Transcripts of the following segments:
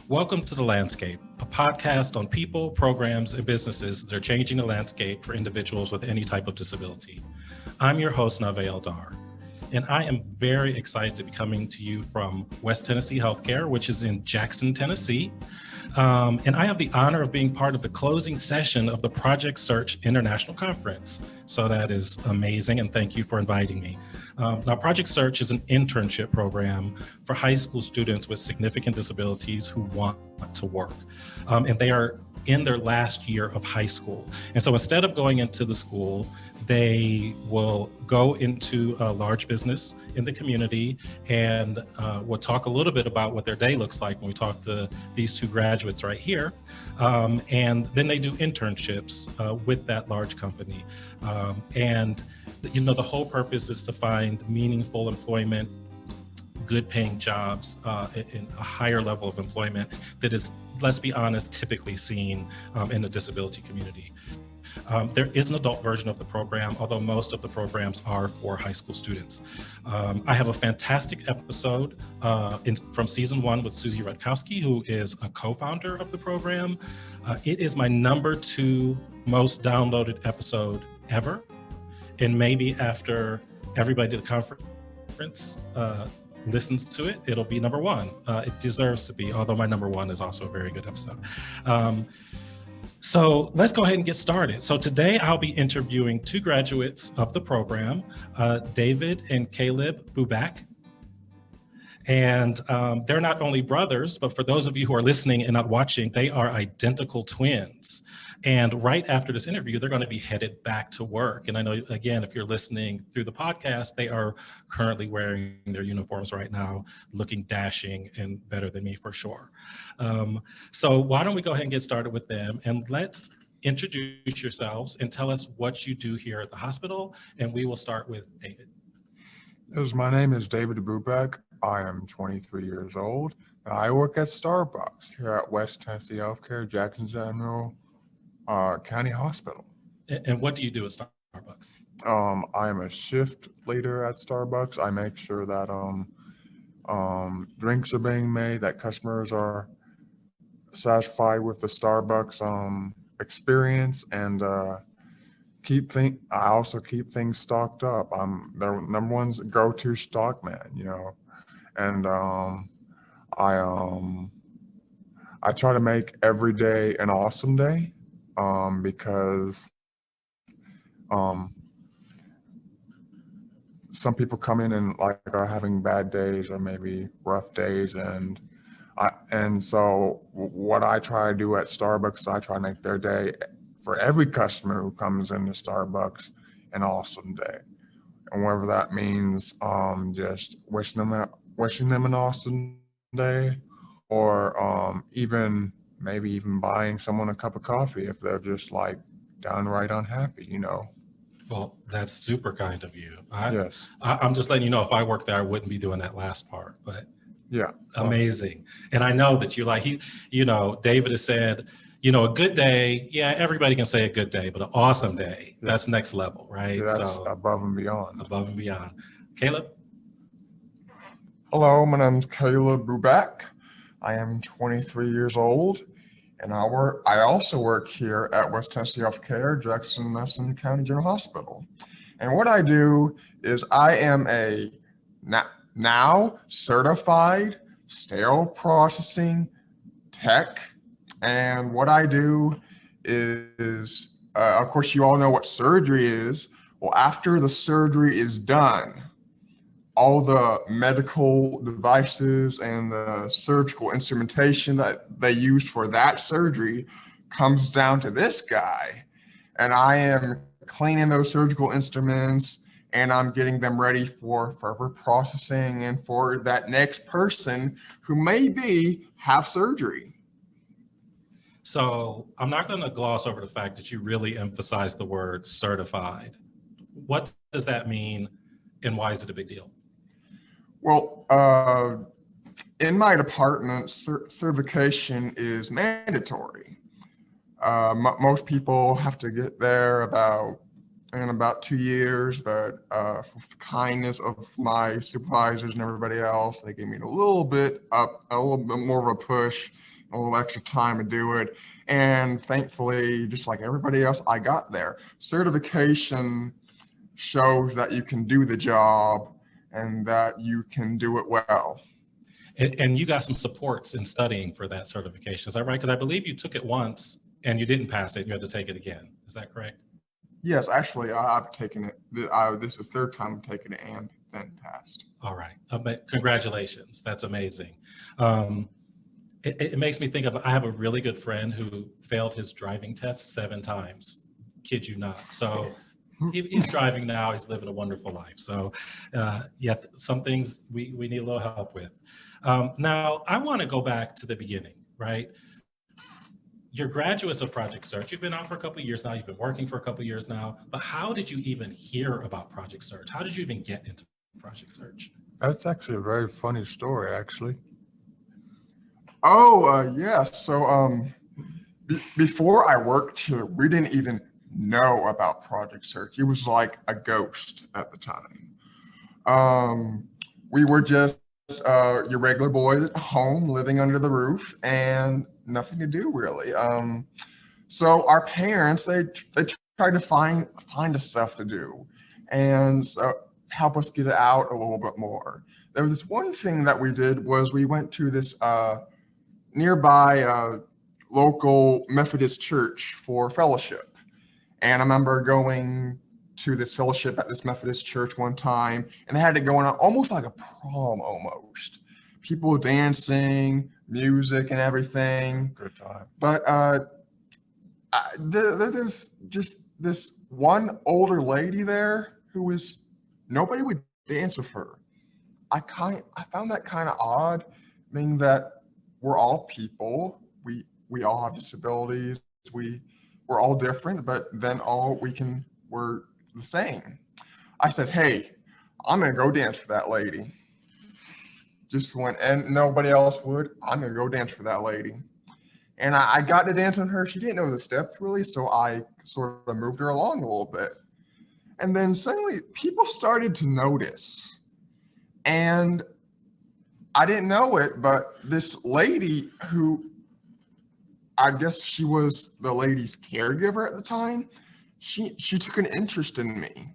Welcome to The Landscape, a podcast on people, programs, and businesses that are changing the landscape for individuals with any type of disability. I'm your host, Nave Eldar, and I am very excited to be coming to you from West Tennessee Healthcare, which is in Jackson, Tennessee. And I have the honor of being part of the closing session of the Project Search International Conference. So that is amazing, and thank you for inviting me. Now, Project Search is an internship program for high school students with significant disabilities who want to work. And they are in their last year of high school. And so instead of going into the school, they will go into a large business in the community, and we'll talk a little bit about what their day looks like when we talk to these two graduates right here. And then they do internships with that large company. And the whole purpose is to find meaningful employment, good paying jobs in a higher level of employment that is, let's be honest, typically seen in the disability community. There is an adult version of the program, although most of the programs are for high school students. I have a fantastic episode from season 1 with Susie Rutkowski, who is a co-founder of the program. It is my number 2 most downloaded episode ever. And maybe after everybody at the conference listens to it, it'll be number 1. It deserves to be, although my number 1 is also a very good episode. So let's go ahead and get started. So today I'll be interviewing 2 graduates of the program, David and Caleb Buback. And they're not only brothers, but for those of you who are listening and not watching, they are identical twins. And right after this interview, they're going to be headed back to work. And I know, again, if you're listening through the podcast, they are currently wearing their uniforms right now, looking dashing and better than me for sure. So why don't we go ahead and get started with them, and let's introduce yourselves and tell us what you do here at the hospital. And we will start with David. Yes, my name is David Buback. I am 23 years old, and I work at Starbucks here at West Tennessee Healthcare, Jackson General County Hospital. And what do you do at Starbucks? I am a shift leader at Starbucks. I make sure that drinks are being made, that customers are satisfied with the Starbucks experience, and I also keep things stocked up. I'm the number 1 go-to stock man, and I try to make every day an awesome day, because some people come in and are having bad days or maybe rough days, and so what I try to do at Starbucks, I try to make their day, for every customer who comes into Starbucks, an awesome day. And whatever that means, just wishing them an awesome day, or maybe even buying someone a cup of coffee if they're just downright unhappy, Well, that's super kind of you. Yes. I'm just letting you know, if I worked there, I wouldn't be doing that last part, but yeah. Amazing. And I know that David has said, a good day, yeah, everybody can say a good day, but an awesome day, that's next level, right? Yeah, that's above and beyond. Above and beyond. Caleb? Hello, my name is Caleb Buback. I am 23 years old, and I also work here at West Tennessee Healthcare, Jackson County General Hospital. And what I do is I am a now certified sterile processing tech. And what I do is, of course, you all know what surgery is. Well, after the surgery is done, all the medical devices and the surgical instrumentation that they used for that surgery comes down to this guy. And I am cleaning those surgical instruments, and I'm getting them ready for further processing and for that next person who maybe have surgery. So I'm not going to gloss over the fact that you really emphasize the word certified. What does that mean, and why is it a big deal? Well, in my department, certification is mandatory. Most people have to get there in about 2 years, but with the kindness of my supervisors and everybody else, they gave me a little bit more of a push a little extra time to do it. And thankfully, just like everybody else, I got there. Certification shows that you can do the job and that you can do it well. And you got some supports in studying for that certification. Is that right? Because I believe you took it once and you didn't pass it. You had to take it again. Is that correct? Yes, actually, I've taken it. This is the third time I've taken it and then passed. All right. Congratulations. That's amazing. It makes me think of, I have a really good friend who failed his driving test 7 times. Kid you not. So he's driving now. He's living a wonderful life. So yeah, some things we need a little help with. Now, I want to go back to the beginning, right? You're graduates of Project Search. You've been out for a couple of years now. You've been working for a couple of years now. But how did you even hear about Project Search? How did you even get into Project Search? That's actually a very funny story, actually. Oh, yes. So before I worked here, we didn't even know about Project Search. It was like a ghost at the time. We were just your regular boys at home living under the roof and nothing to do really. So our parents, they tried to find us stuff to do and so help us get it out a little bit more. There was this one thing that we did was we went to this nearby local Methodist church for fellowship. And I remember going to this fellowship at this Methodist church one time, and they had it going on almost like a prom almost. People dancing, music and everything. Good time. But there's just this one older lady there who was, nobody would dance with her. I found that kind of odd, meaning that we're all people. We all have disabilities. We're all different, but then we're the same. I said, hey, I'm gonna go dance for that lady. Just went, and nobody else would. I'm gonna go dance for that lady. And I got to dance on her. She didn't know the steps really, so I sort of moved her along a little bit. And then suddenly people started to notice. And I didn't know it, but this lady who, I guess she was the lady's caregiver at the time, she took an interest in me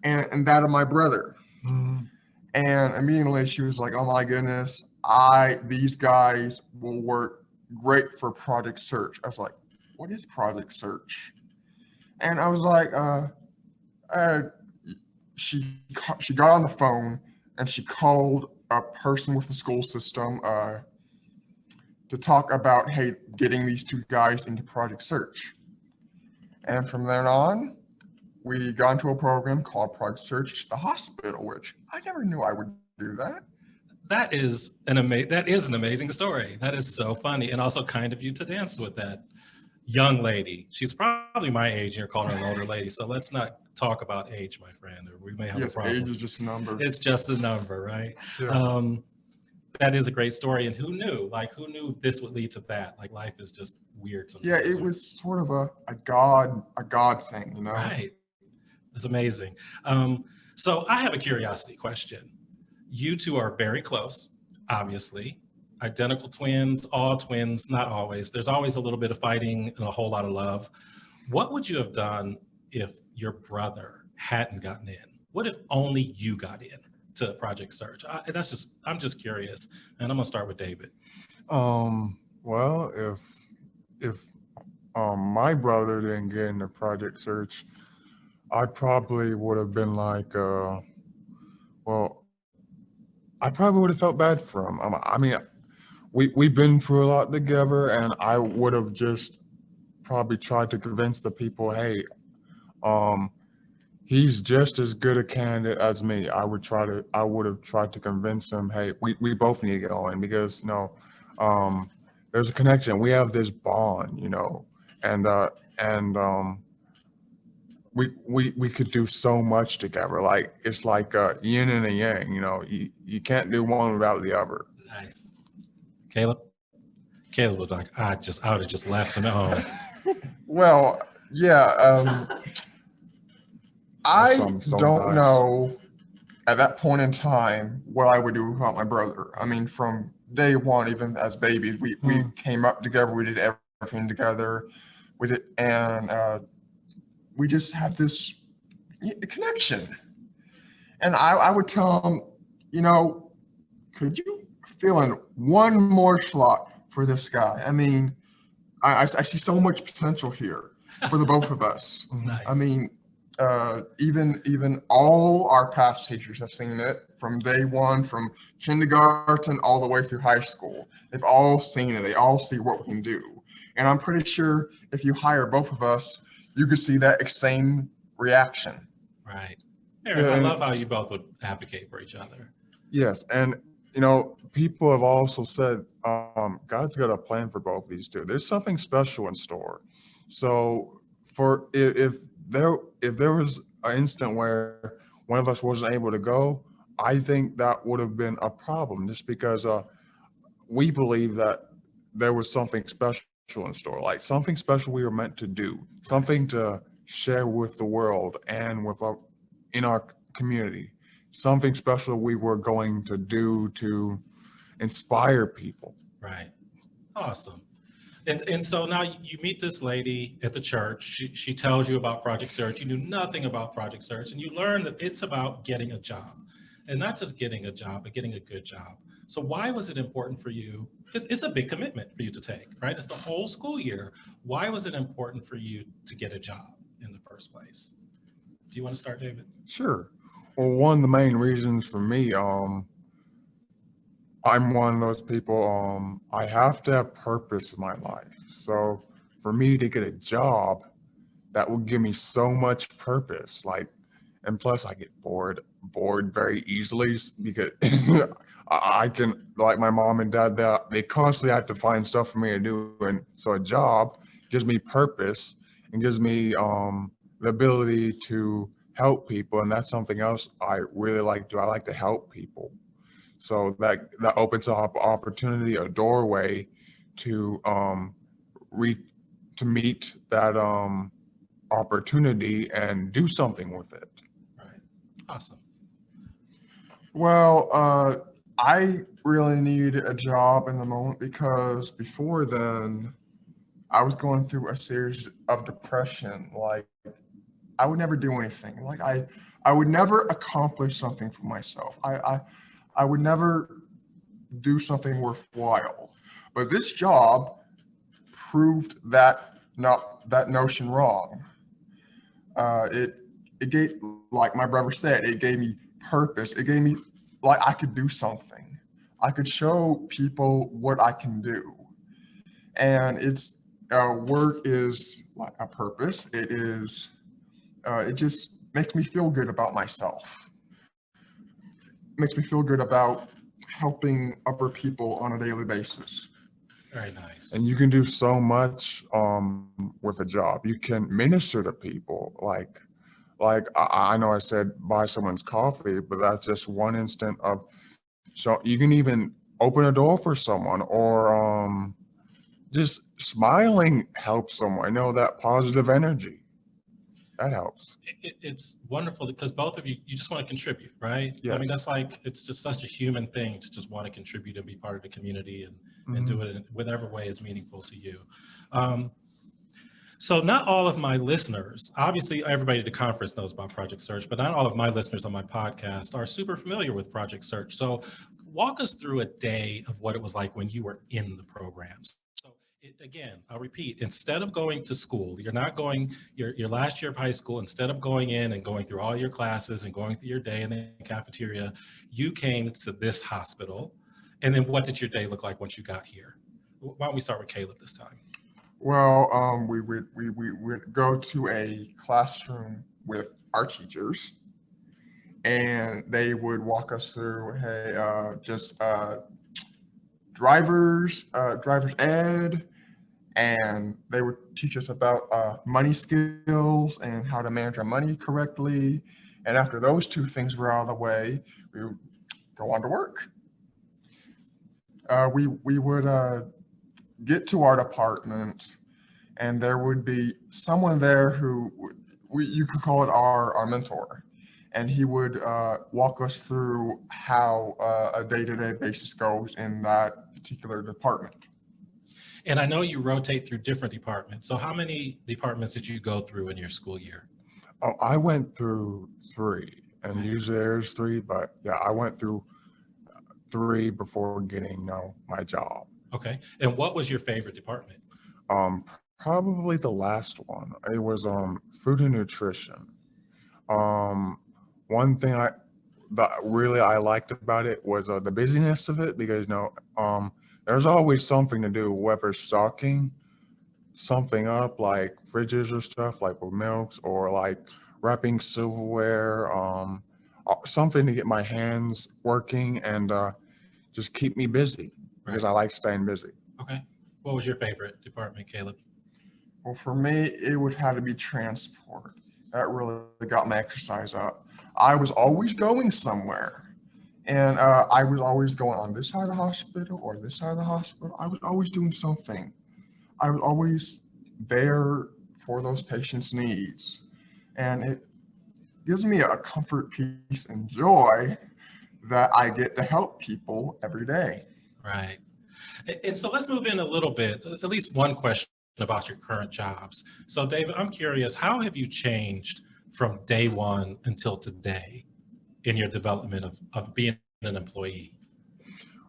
and that of my brother. Mm. And immediately she was like, oh my goodness, these guys will work great for Project Search. I was like, what is Project Search? And I was like, she got on the phone and she called a person with the school system to talk about, hey, getting these 2 guys into Project Search. And from then on, we got into a program called Project Search at the hospital, which I never knew I would do that. That is an amazing story. That is so funny, and also kind of you to dance with that young lady. She's probably my age, and you're calling her an older lady. So let's not talk about age, my friend, or we may have a problem. Age is just a number. It's just a number, right? Yeah. That is a great story, and who knew? Like, who knew this would lead to that? Like, life is just weird sometimes. Yeah, it was sort of a God thing, you know. Right. It's amazing. So I have a curiosity question. You 2 are very close, obviously. Identical twins, all twins, not always. There's always a little bit of fighting and a whole lot of love. What would you have done if your brother hadn't gotten in? What if only you got in to Project Search? I'm just curious, and I'm gonna start with David. Well, if my brother didn't get into Project Search, I probably would have been like, well, I probably would have felt bad for him. I mean, we've been through a lot together, and I would have just probably tried to convince the people, hey, he's just as good a candidate as me. I would have tried to convince him, hey, we both need to get on because, you know, there's a connection. We have this bond, you know, and we could do so much together. Like, it's like a yin and a yang, you know, you can't do one without the other. Nice. Caleb was like, I would have just left him at home. Well, yeah, I That sounds so don't nice. know at that point in time, what I would do without my brother. I mean, from day one, even as babies, we came up together, we did everything together, we did, and we just had this connection. And I would tell him, you know, could you fill in one more slot for this guy? I mean, I see so much potential here for the both of us. Nice. I mean, even all our past teachers have seen it from day one, from kindergarten all the way through high school. They've all seen it. They all see what we can do. And I'm pretty sure if you hire both of us, you could see that same reaction. Right. Eric, Yeah, I and- love how you both would advocate for each other. Yes, and you know, people have also said God's got a plan for both these two. There's something special in store. So, for if there was an instant where one of us wasn't able to go, I think that would have been a problem, just because we believe that there was something special in store, like something special we were meant to do, something to share with the world and with our in our community, something special we were going to do to inspire people. Right. Awesome. And so now you meet this lady at the church. She tells you about Project Search. You knew nothing about Project Search, and you learn that it's about getting a job, and not just getting a job, but getting a good job. So why was it important for you? Because it's a big commitment for you to take, right? It's the whole school year. Why was it important for you to get a job in the first place? Do you want to start, David? Sure. Well, one of the main reasons for me, I'm one of those people, I have to have purpose in my life. So for me to get a job, that would give me so much purpose. Like, and plus I get bored very easily because I can, like my mom and dad, they constantly have to find stuff for me to do. And so a job gives me purpose and gives me the ability to help people. And that's something else I really like to do. I like to help people. So that opens up opportunity, a doorway to to meet that opportunity and do something with it. Right. Awesome. Well, I really needed a job in the moment because before then, I was going through a series of depression. Like I would never do anything. Like I would never accomplish something for myself. I would never do something worthwhile. But this job proved that notion wrong. It gave, like my brother said, it gave me purpose. It gave me like I could do something. I could show people what I can do. And it's work is like a purpose. It is. It just makes me feel good about myself. Makes me feel good about helping other people on a daily basis. Very nice. And you can do so much with a job. You can minister to people. Like I know I said buy someone's coffee, but that's just one instant of. So you can even open a door for someone, or just smiling helps someone. I know that positive energy. That helps. It's wonderful because both of you just want to contribute, right? I mean, Yes. that's like, it's just such a human thing to just want to contribute and be part of the community and do it in whatever way is meaningful to you. So not all of my listeners, obviously everybody at the conference knows about Project Search, but not all of my listeners on my podcast are super familiar with Project Search. So walk us through a day of what it was like when you were in the programs. So again, I'll repeat, instead of going to school, you're not going your last year of high school, instead of going in and going through all your classes and going through your day in the cafeteria, you came to this hospital. And then what did your day look like once you got here? Why don't we start with Caleb this time? Well, we would go to a classroom with our teachers, and they would walk us through, hey, just driver's ed, and they would teach us about money skills and how to manage our money correctly. And after those two things were out of the way, we would go on to work. We would get to our department, and there would be someone there who you could call it our mentor. and he would walk us through how a day-to-day basis goes in that particular department. And I know you rotate through different departments. So how many departments did you go through in your school year? Oh, I went through 3, and Right. usually there's 3, but yeah, I went through 3 before getting, my job. Okay. And what was your favorite department? Um, Probably the last one. It was food and nutrition. Um, One thing that really I liked about it was the busyness of it, because there's always something to do, whether stocking something up like fridges or stuff like with milks, or like wrapping silverware, something to get my hands working and just keep me busy, because Right. I like staying busy. Okay. What was your favorite department, Caleb? Well, for me, it would have to be transport. That really got my exercise up. I was always going somewhere, and I was always going on this side of the hospital or this side of the hospital. I was always doing something. I was always there for those patients' needs. And it gives me a comfort, peace, and joy that I get to help people every day. Right. And so let's move in a little bit, at least one question about your current jobs. So David, I'm curious, how have you changed from day one until today in your development of being an employee?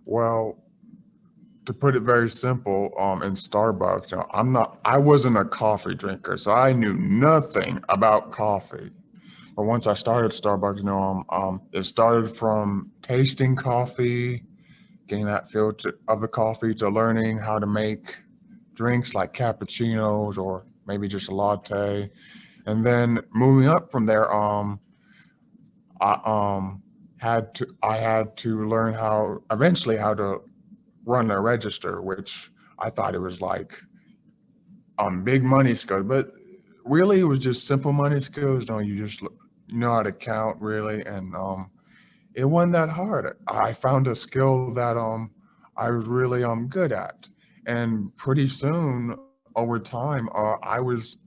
Well, to put it very simple, in Starbucks, I wasn't a coffee drinker, so I knew nothing about coffee. But once I started Starbucks, it started from tasting coffee, getting that feel of the coffee, to learning how to make drinks like cappuccinos or maybe just a latte. And then moving up from there, I had to learn eventually how to run a register, which I thought it was like big money skills, but really it was just simple money skills. You just know how to count, really, and it wasn't that hard. I found a skill that I was really good at, and pretty soon over time, I was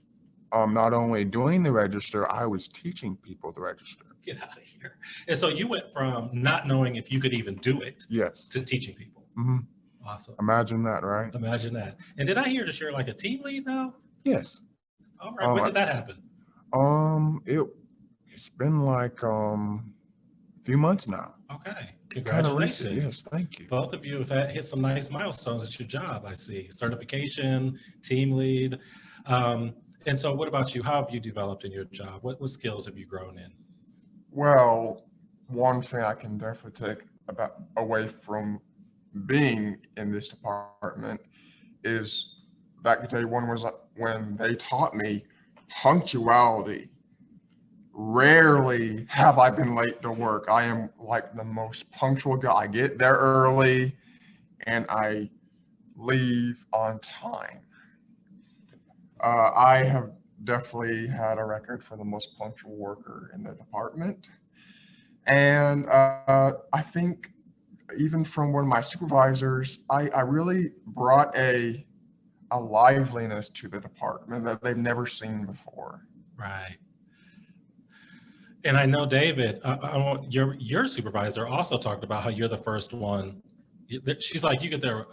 not only doing the register, I was teaching people the register. Get out of here. And so you went from not knowing if you could even do it Yes. to teaching people. Hmm. Awesome. Imagine that, right? Imagine that. And did I hear that you're like a team lead now? Yes. All right. When did that happen? It's been like a few months now. Okay. Kind of recent. Congratulations. Yes, thank you. Both of you have hit some nice milestones at your job, I see. Certification, team lead. And so what about you? How have you developed in your job? What skills have you grown in? Well, one thing I can definitely take away from being in this department is back day one was when they taught me punctuality. Rarely have I been late to work. I am like the most punctual guy. I get there early and I leave on time. I have definitely had a record for the most punctual worker in the department. And I think even from one of my supervisors, I really brought a liveliness to the department that they've never seen before. Right. And I know David, your supervisor also talked about how you're the first one. She's like, you get there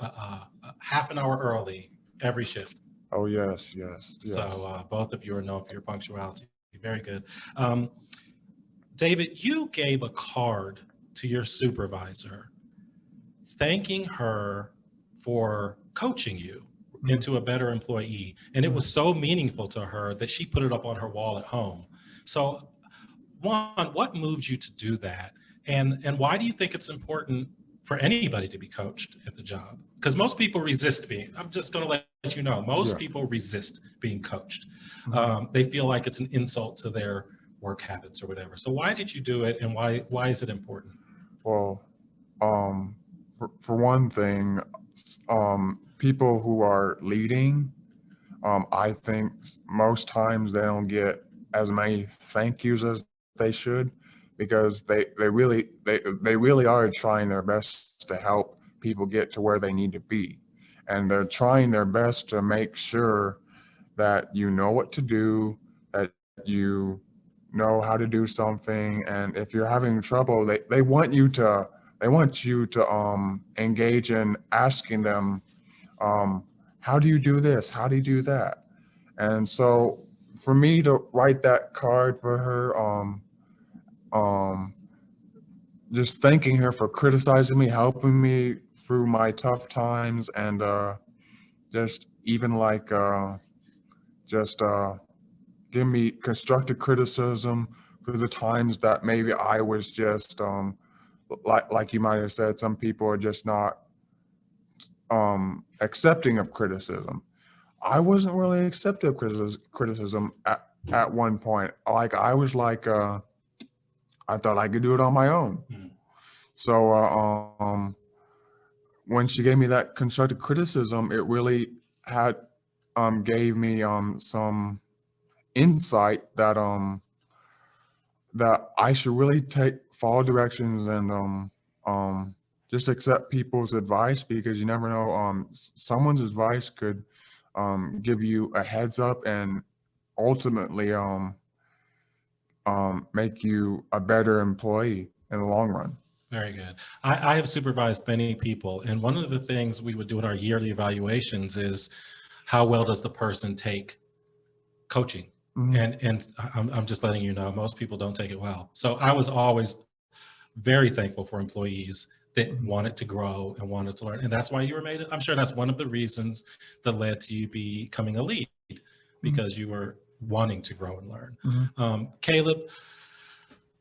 half an hour early every shift. Oh, yes, yes, yes. So both of you are known for your punctuality. Very good. David, you gave a card to your supervisor thanking her for coaching you into a better employee. And it was so meaningful to her that she put it up on her wall at home. So one, what moved you to do that? And why do you think it's important for anybody to be coached at the job? Because most people resist being, I'm just going to let you know, most people resist being coached. They feel like it's an insult to their work habits or whatever. So why did you do it, and why is it important? Well, for one thing, people who are leading, I think most times they don't get as many thank yous as they should, because they really are trying their best to help people get to where they need to be, and they're trying their best to make sure that you know what to do, that you know how to do something, and if you're having trouble, they want you to engage in asking them, how do you do this? How do you do that? And so for me to write that card for her, um, just thanking her for criticizing me, helping me through my tough times, and just even like just give me constructive criticism for the times that maybe I was just like you might have said, some people are just not accepting of criticism. I wasn't really accepting of criticism at one point. Like I was like I thought I could do it on my own. Mm. So when she gave me that constructive criticism, it really had gave me some insight that that I should really follow directions and just accept people's advice, because you never know, someone's advice could give you a heads up and ultimately make you a better employee in the long run. Very good. I have supervised many people, and one of the things we would do in our yearly evaluations is how well does the person take coaching? Mhm. And I'm just letting you know, most people don't take it well. So I was always very thankful for employees that wanted to grow and wanted to learn. And that's why you were made. I'm sure that's one of the reasons that led to you becoming a lead, because you were wanting to grow and learn. Mhm. Caleb,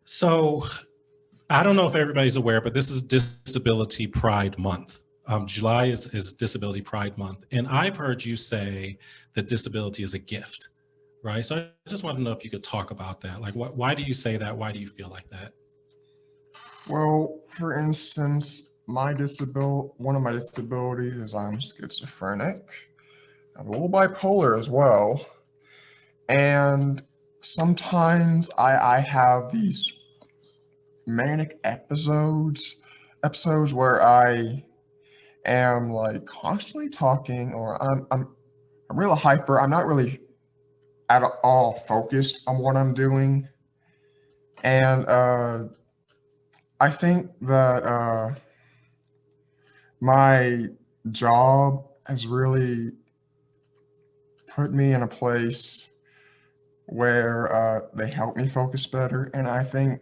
so I don't know if everybody's aware, but this is Disability Pride Month. July is Disability Pride Month. And I've heard you say that disability is a gift, right? So I just want to know if you could talk about that. Like, why do you say that? Why do you feel like that? Well, for instance, one of my disabilities is I'm schizophrenic. I'm a little bipolar as well. And sometimes I have these manic episodes where I am like constantly talking, or I'm really hyper. I'm not really at all focused on what I'm doing. And I think that my job has really put me in a place where they help me focus better. And I think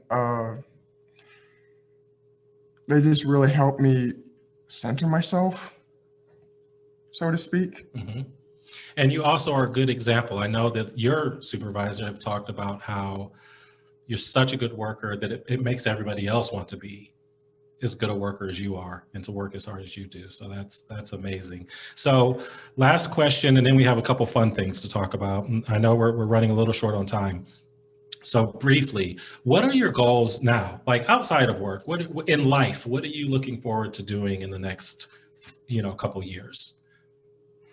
they just really help me center myself, so to speak. Mm-hmm. And you also are a good example. I know that your supervisor have talked about how you're such a good worker that it makes everybody else want to be as good a worker as you are and to work as hard as you do. So that's amazing. So last question, and then we have a couple fun things to talk about. And I know we're running a little short on time. So briefly, what are your goals now? Like outside of work, what in life, what are you looking forward to doing in the next, couple years?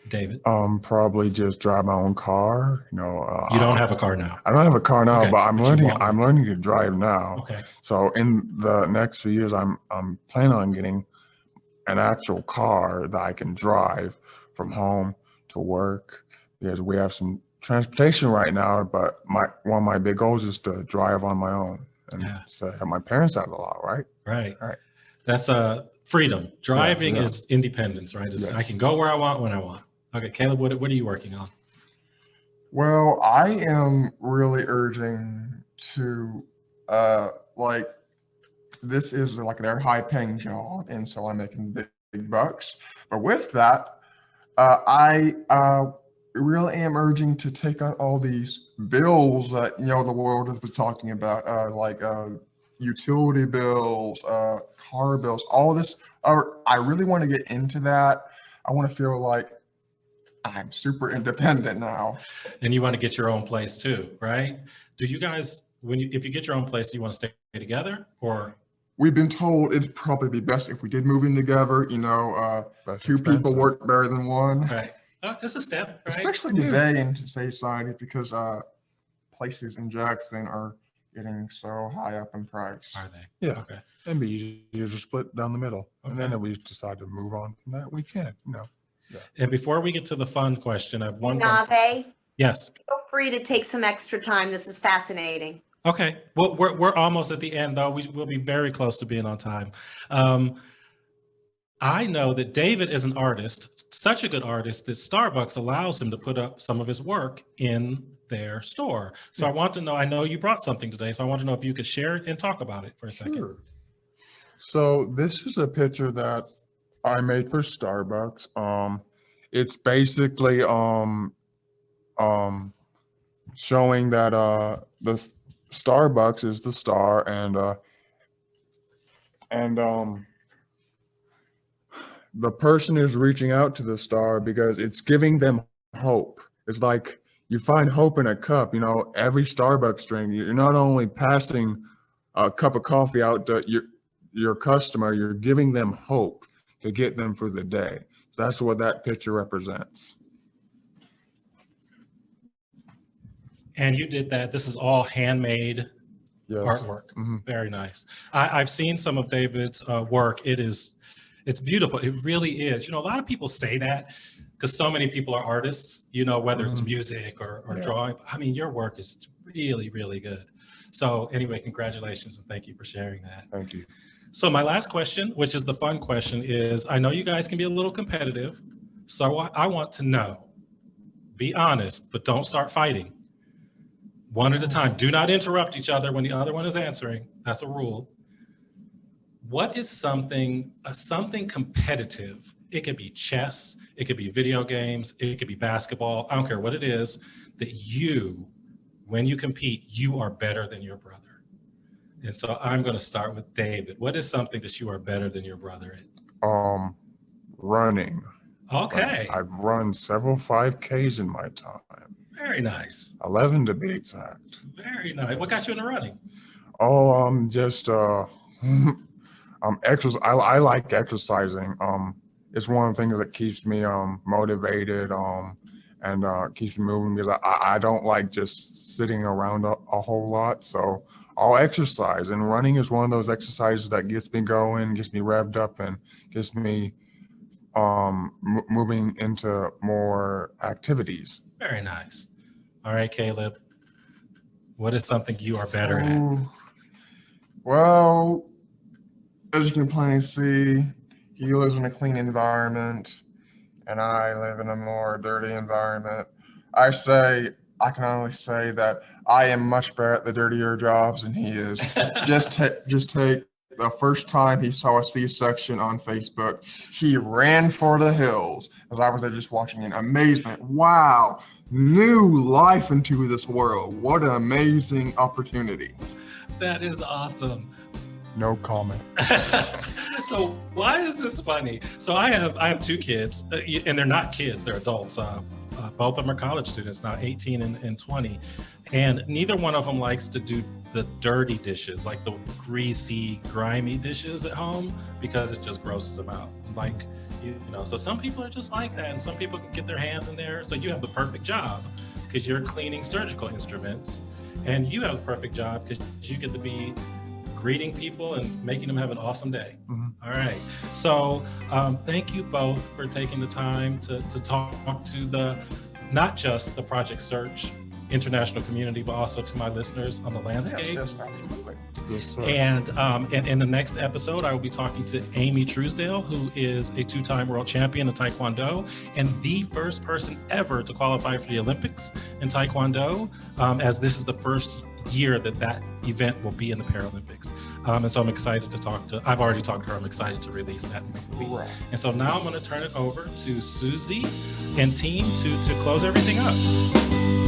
David, Probably just drive my own car. you don't have a car now. I don't have a car now, Okay, but I'm but you learning. want one. I'm learning to drive now. Okay. So in the next few years, I'm planning on getting an actual car that I can drive from home to work, because we have some transportation right now. But one of my big goals is to drive on my own and Yeah. so help my parents out a lot. Right. Right. Right. That's freedom. Driving yeah. is independence, right? I Yes. can go where I want when I want. Okay, Caleb, what are you working on? Well, I am really urging to like this is like their high paying job, and so I'm making big bucks. But with that, I really am urging to take on all these bills that the world has been talking about, like utility bills, car bills, all this. I really want to get into that. I want to feel like I'm super independent now. And you want to get your own place too, right? Do you guys, if you get your own place, do you want to stay together or? We've been told it'd probably be best if we did move in together. That's Two people expensive. work better than one. Right. It's a step, right? Especially today in today's society, because places in Jackson are getting so high up in price. Are they? Yeah. Okay. It'd be easier to split down the middle, and then Okay. if we decide to move on from that, we can. And before we get to the fun question, I have one. Nave, Yes. feel free to take some extra time. This is fascinating. Okay. Well, we're almost at the end, though. We'll be very close to being on time. Um, I know that David is an artist, such a good artist that Starbucks allows him to put up some of his work in their store. So I want to know, I know you brought something today, so I want to know if you could share it and talk about it for a second. Sure. So this is a picture that I made for Starbucks. It's basically showing that the Starbucks is the star, and the person is reaching out to the star because it's giving them hope. It's like you find hope in a cup. You know, every Starbucks drink, you're not only passing a cup of coffee out to your customer, you're giving them hope to get them through the day. That's what that picture represents. And you did that. This is all handmade Yes. artwork. Mhm. Very nice. I've seen some of David's work. It's beautiful. It really is. You know, a lot of people say that because so many people are artists, you know, whether it's music or Yeah. drawing. I mean, your work is really, really good. So anyway, congratulations and thank you for sharing that. Thank you. So my last question, which is the fun question, is I know you guys can be a little competitive. So I want to know, be honest, but don't start fighting. One at a time. Do not interrupt each other when the other one is answering. That's a rule. What is something competitive? It could be chess, it could be video games, it could be basketball. I don't care what it is that you, when you compete, you are better than your brother. And so I'm going to start with David. What is something that you are better than your brother at? Running. Okay. I've run several 5Ks in my time. Very nice. 11 to be exact. Very nice. What got you into running? Oh, just exercise. I like exercising. It's one of the things that keeps me motivated and keeps me moving because I don't like just sitting around a whole lot. So I'll exercise, and running is one of those exercises that gets me going, gets me revved up, and gets me moving into more activities. Very nice. All right, Caleb. What is something you are better at? Ooh. Well, as you can plainly see, he lives in a clean environment, and I live in a more dirty environment. I can only say that I am much better at the dirtier jobs than he is. just take the first time he saw a C-section on Facebook, he ran for the hills as I was there just watching in amazement. Wow, new life into this world. What an amazing opportunity. That is awesome. No comment. So why is this funny? So I have two kids, and they're not kids; they're adults. Both of them are college students now, 18 and 20, and neither one of them likes to do the dirty dishes, like the greasy, grimy dishes at home, because it just grosses them out. Like, you know, so some people are just like that, and some people can get their hands in there. So you have the perfect job because you're cleaning surgical instruments, and you have the perfect job because you get to be greeting people and making them have an awesome day. All right. So thank you both for taking the time to talk to not just the Project Search international community, but also to my listeners on the landscape. Yes, absolutely. Yes, sir. And in the next episode, I will be talking to Amy Truesdale, who is a two-time world champion in Taekwondo and the first person ever to qualify for the Olympics in Taekwondo, as this is the first year that event will be in the Paralympics. And so I'm excited to I've already talked to her. I'm excited to release that in a couple weeks. Right. And so now I'm going to turn it over to Susie and team to close everything up.